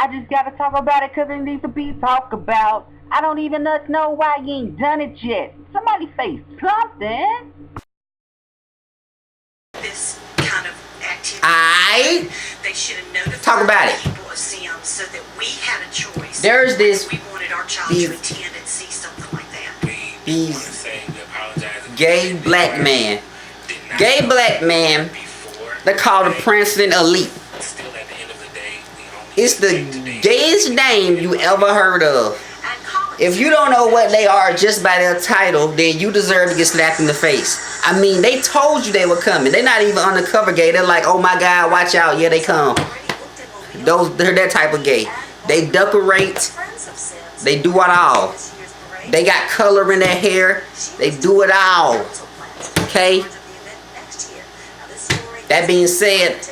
I just gotta talk about it 'cause it needs to be talked about. I don't even know why you ain't done it yet. Somebody say something. This kind of activity. They should have notified talk about it. people of SIM so that we had a choice. There's this. We wanted our child to attend and see something like that. These gay black man. Gay black man. They call the Prancing Elite. It's the gayest name you ever heard of. If you don't know what they are just by their title, then you deserve to get slapped in the face. I mean, they told you they were coming. They're not even undercover gay. They're like, oh my God, watch out. Yeah, they come. They're that type of gay. They decorate. They do it all. They got color in their hair. They do it all. Okay? That being said,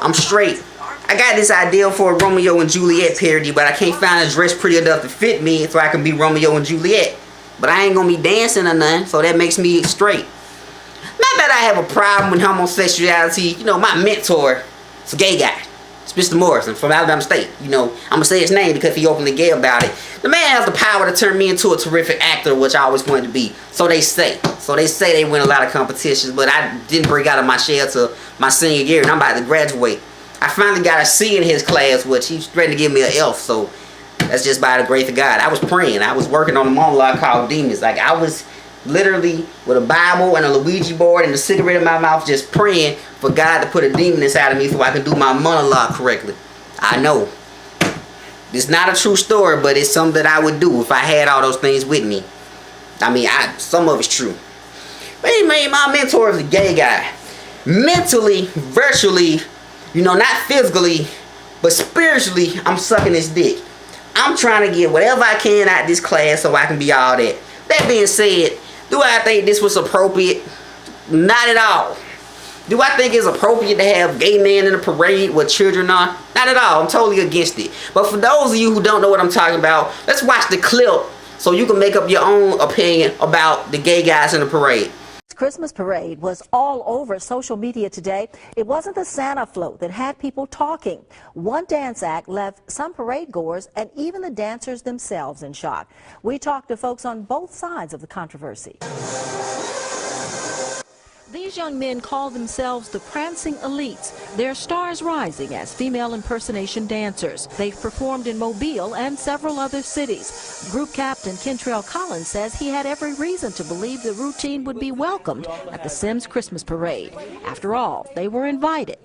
I'm straight. I got this idea for a Romeo and Juliet parody, but I can't find a dress pretty enough to fit me so I can be Romeo and Juliet. But I ain't gonna be dancing or nothing, so that makes me straight. Not that I have a problem with homosexuality. You know, my mentor is a gay guy. It's Mr. Morrison from Alabama State. You know, I'm gonna say his name because he openly gay about it. The man has the power to turn me into a terrific actor, which I always wanted to be. So they say. So they say they win a lot of competitions, but I didn't break out of my shell till my senior year, and I'm about to graduate. I finally got a C in his class, which he's ready to give me an F, so that's just by the grace of God. I was praying. I was working on a monologue called Demons. Like, I was literally with a Bible and a Ouija board and a cigarette in my mouth just praying for God to put a demon inside of me so I can do my monologue correctly. I know. It's not a true story, but it's something that I would do if I had all those things with me. I mean, some of it's true. But anyway, my mentor is a gay guy. Mentally, virtually, you know, not physically, but spiritually, I'm sucking his dick. I'm trying to get whatever I can out of this class so I can be all that. That being said, do I think this was appropriate? Not at all. Do I think it's appropriate to have gay men in a parade where children are? Not at all. I'm totally against it. But for those of you who don't know what I'm talking about, let's watch the clip so you can make up your own opinion about the gay guys in the parade. Christmas parade was all over social media today. It wasn't the Santa float that had people talking. One dance act left some parade goers and even the dancers themselves in shock. We talked to folks on both sides of the controversy. These young men call themselves the Prancing Elites. Their stars rising as female impersonation dancers. They've performed in Mobile and several other cities. Group captain Kentrell Collins says he had every reason to believe the routine would be welcomed at the Sims Christmas parade. After all, they were invited.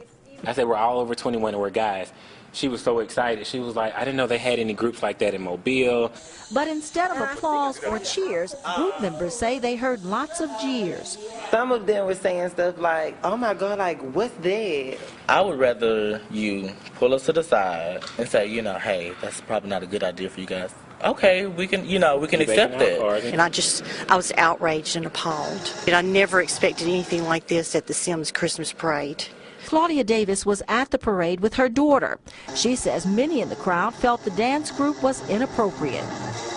I said we're all over 21 and we're guys. She was so excited. She was like, I didn't know they had any groups like that in Mobile. But instead of applause or cheers, group members say they heard lots of jeers. Some of them were saying stuff like, oh my God, like, what's that? I would rather you pull us to the side and say, you know, hey, that's probably not a good idea for you guys. Okay, we can, you know, we can accept that. And I was outraged and appalled. And I never expected anything like this at the Sims Christmas parade. Claudia Davis was at the parade with her daughter. She says many in the crowd felt the dance group was inappropriate.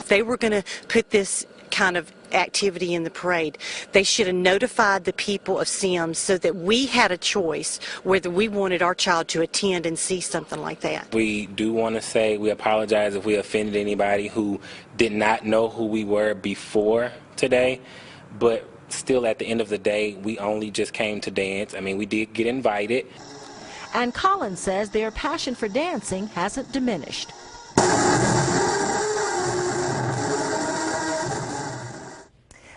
They were going to put this kind of activity in the parade. They should have notified the people of Sims so that we had a choice whether we wanted our child to attend and see something like that. We do want to say we apologize if we offended anybody who did not know who we were before today, but still, at the end of the day, we only just came to dance. I mean, we did get invited. And Collins says their passion for dancing hasn't diminished.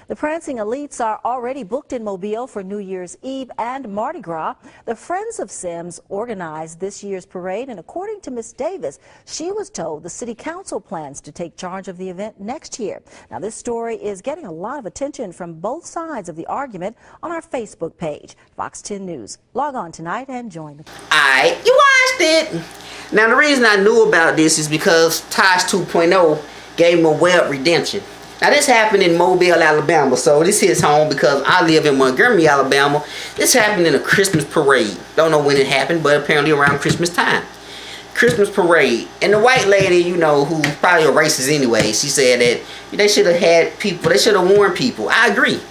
The Prancing Elites are already booked in Mobile for New Year's Eve and Mardi Gras. The Friends of Sims organized this year's parade, and according to Miss Davis, she was told the City Council plans to take charge of the event next year. Now, this story is getting a lot of attention from both sides of the argument on our Facebook page, Fox 10 News. Log on tonight and join the... Alright, you watched it. Now, the reason I knew about this is because Tosh 2.0 gave him a web redemption. Now, this happened in Mobile, Alabama, so this hits home because I live in Montgomery, Alabama. This happened in a Christmas parade. Don't know when it happened, but apparently around Christmas time. Christmas parade. And the white lady, you know, who's probably a racist anyway, she said that they should have had people, they should have warned people. I agree.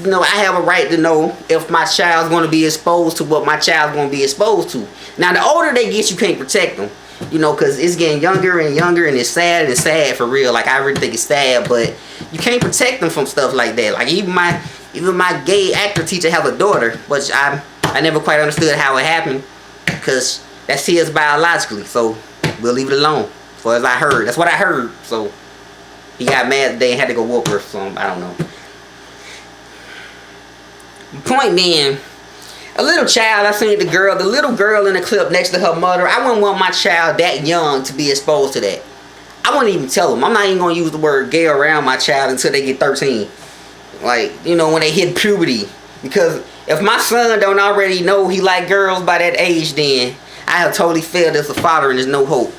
You know, I have a right to know if my child's going to be exposed to what my child's going to be exposed to. Now, the older they get, you can't protect them. You know, because it's getting younger and younger, and it's sad for real. Like, I really think it's sad, but you can't protect them from stuff like that. Like, even my gay actor teacher has a daughter, which I never quite understood how it happened, because that's his biologically. So we'll leave it alone. As far as I heard, that's what I heard. So he got mad they had to go whoop her. So I don't know. Point being, a little child, I seen the little girl in the clip next to her mother. I wouldn't want my child that young to be exposed to that. I wouldn't even tell them. I'm not even going to use the word gay around my child until they get 13. Like, you know, when they hit puberty. Because if my son don't already know he like girls by that age, then I have totally failed as a father and there's no hope.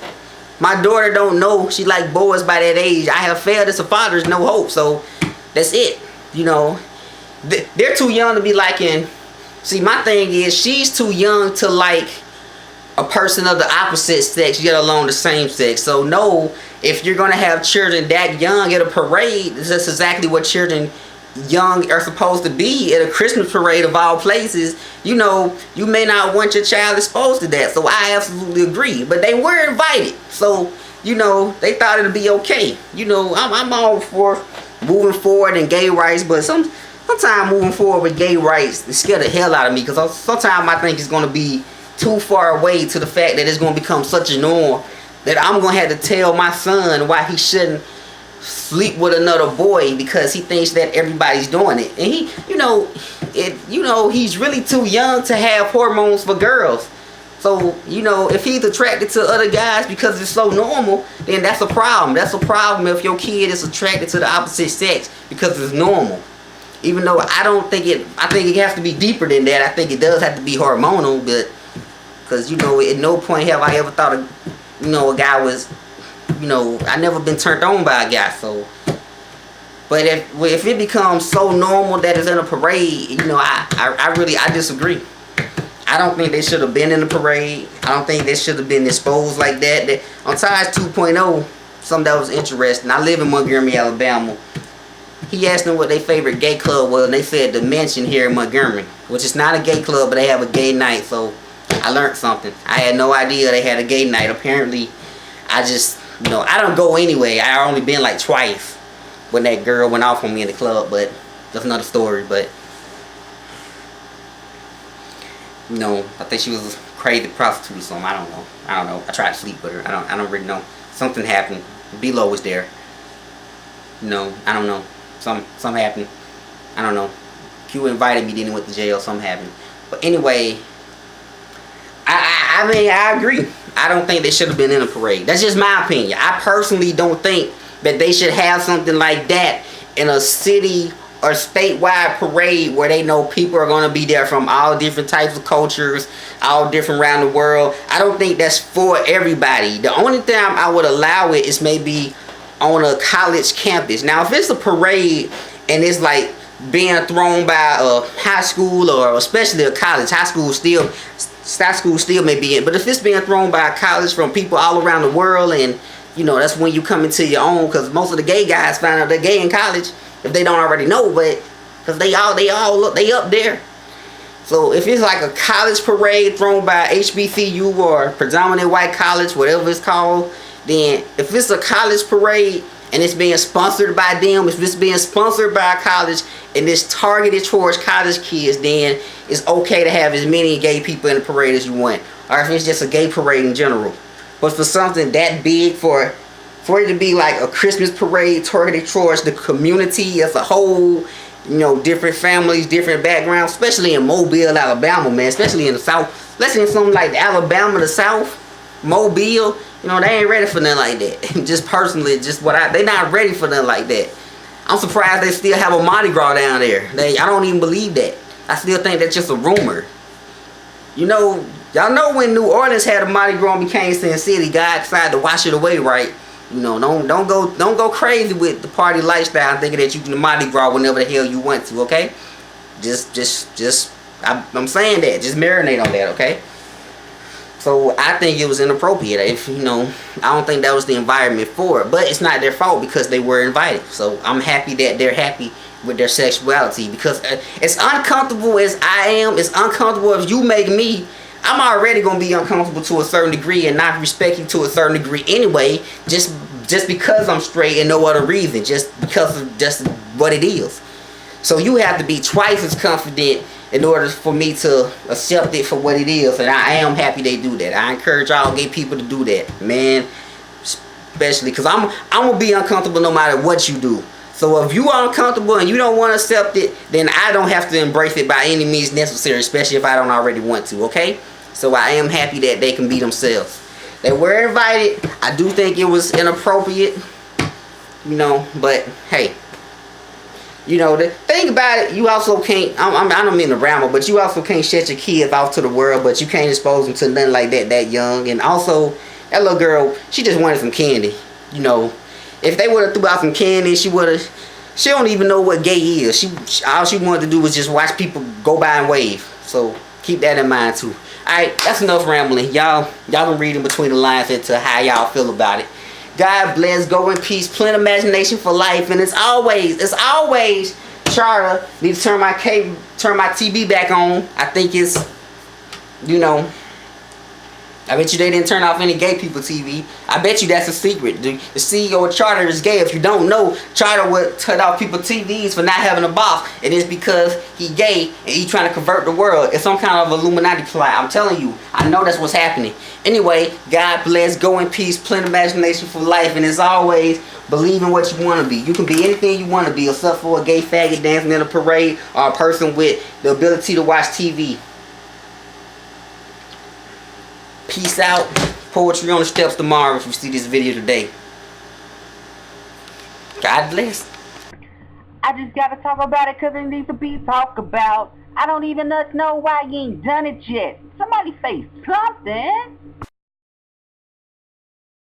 My daughter don't know she like boys by that age. I have failed as a father, there's no hope. So that's it. You know, they're too young to be liking. See, my thing is, she's too young to like a person of the opposite sex, yet alone the same sex. So no, if you're gonna have children that young at a parade, that's exactly what children young are supposed to be at a Christmas parade of all places. You know, you may not want your child exposed to that. So I absolutely agree. But they were invited. So, you know, they thought it'd be okay. You know, I'm all for moving forward in gay rights, but sometimes moving forward with gay rights it scared the hell out of me, because sometimes I think it's going to be too far away to the fact that it's going to become such a norm that I'm going to have to tell my son why he shouldn't sleep with another boy because he thinks that everybody's doing it. And he, he's really too young to have hormones for girls. So, you know, if he's attracted to other guys because it's so normal, then that's a problem. That's a problem if your kid is attracted to the opposite sex because it's normal. Even though I think it has to be deeper than that. I think it does have to be hormonal, but because, you know, at no point have I ever thought a guy was, you know, I never been turned on by a guy. So, but if it becomes so normal that it's in a parade, you know, I disagree. I don't think they should have been in the parade. I don't think they should have been exposed like that. On Ties 2.0, something that was interesting. I live in Montgomery, Alabama. He asked them what their favorite gay club was, and they said Dimension here in Montgomery, which is not a gay club, but they have a gay night. So I learned something. I had no idea they had a gay night. Apparently, I just, you know, I don't go anyway. I only been like twice when that girl went off on me in the club, but that's another story. But, you know, I think she was a crazy prostitute or something. I don't know. I tried to sleep with her. I don't really know. Something happened. B-Lo was there. You know, I don't know. Something happened. I don't know. Q invited me, then he went to jail. Something happened. But anyway, I mean, I agree. I don't think they should have been in a parade. That's just my opinion. I personally don't think that they should have something like that in a city or statewide parade where they know people are going to be there from all different types of cultures, all different around the world. I don't think that's for everybody. The only time I would allow it is maybe on a college campus. Now, if it's a parade and it's like being thrown by a high school or especially a college, high school still may be in, but if it's being thrown by a college from people all around the world, and you know, that's when you come into your own, because most of the gay guys find out they're gay in college if they don't already know, but because they up there. So if it's like a college parade thrown by HBCU or predominantly white college, whatever it's called, then if it's a college parade and it's being sponsored by them, if it's being sponsored by a college and it's targeted towards college kids, then it's okay to have as many gay people in the parade as you want. Or if it's just a gay parade in general. But for something that big, for it to be like a Christmas parade targeted towards the community as a whole, you know, different families, different backgrounds, especially in Mobile, Alabama, man, especially in the South, especially in something like Alabama, the South, Mobile, you know, they ain't ready for nothing like that. Just personally, they not ready for nothing like that. I'm surprised they still have a Mardi Gras down there. I don't even believe that. I still think that's just a rumor. You know, y'all know when New Orleans had a Mardi Gras and became Sin City, God decided to wash it away, right? You know, don't go crazy with the party lifestyle thinking that you can Mardi Gras whenever the hell you want to, okay? I'm saying that. Just marinate on that, okay? So I think it was inappropriate. If you know, I don't think that was the environment for it. But it's not their fault because they were invited. So I'm happy that they're happy with their sexuality, because as uncomfortable as I am, as uncomfortable as you make me, I'm already gonna be uncomfortable to a certain degree and not respect you to a certain degree anyway, just because I'm straight and no other reason, just because of just what it is. So you have to be twice as confident in order for me to accept it for what it is, and I am happy they do that. I encourage all gay people to do that, man, especially because I'm gonna be uncomfortable no matter what you do. So if you are uncomfortable and you don't want to accept it, then I don't have to embrace it by any means necessary, especially if I don't already want to, okay? So I am happy that they can be themselves. They were invited. I do think it was inappropriate, you know, but hey, you know, the thing about it, you also can't, I don't mean to ramble, but you also can't shut your kids off to the world, but you can't expose them to nothing like that young. And also, that little girl, she just wanted some candy, you know. If they would have threw out some candy, she don't even know what gay is. All she wanted to do was just watch people go by and wave. So keep that in mind too. Alright, that's enough rambling. Y'all been reading between the lines into how y'all feel about it. God bless, go in peace, plenty of imagination for life, and it's always Charter, need to turn my TV back on. I think it's, you know, I bet you they didn't turn off any gay people TV. I bet you that's a secret. The CEO of Charter is gay. If you don't know, Charter would cut off people's TVs for not having a boss, and it's because he gay and he trying to convert the world. It's some kind of Illuminati plot. I'm telling you, I know that's what's happening. Anyway, God bless, go in peace, plenty of imagination for life, and as always, believe in what you want to be. You can be anything you want to be, except for a gay faggot dancing in a parade or a person with the ability to watch TV. Peace out. Poetry on the steps tomorrow if you see this video today. God bless. I just gotta talk about it because it needs to be talked about. I don't even know why you ain't done it yet. Somebody say something.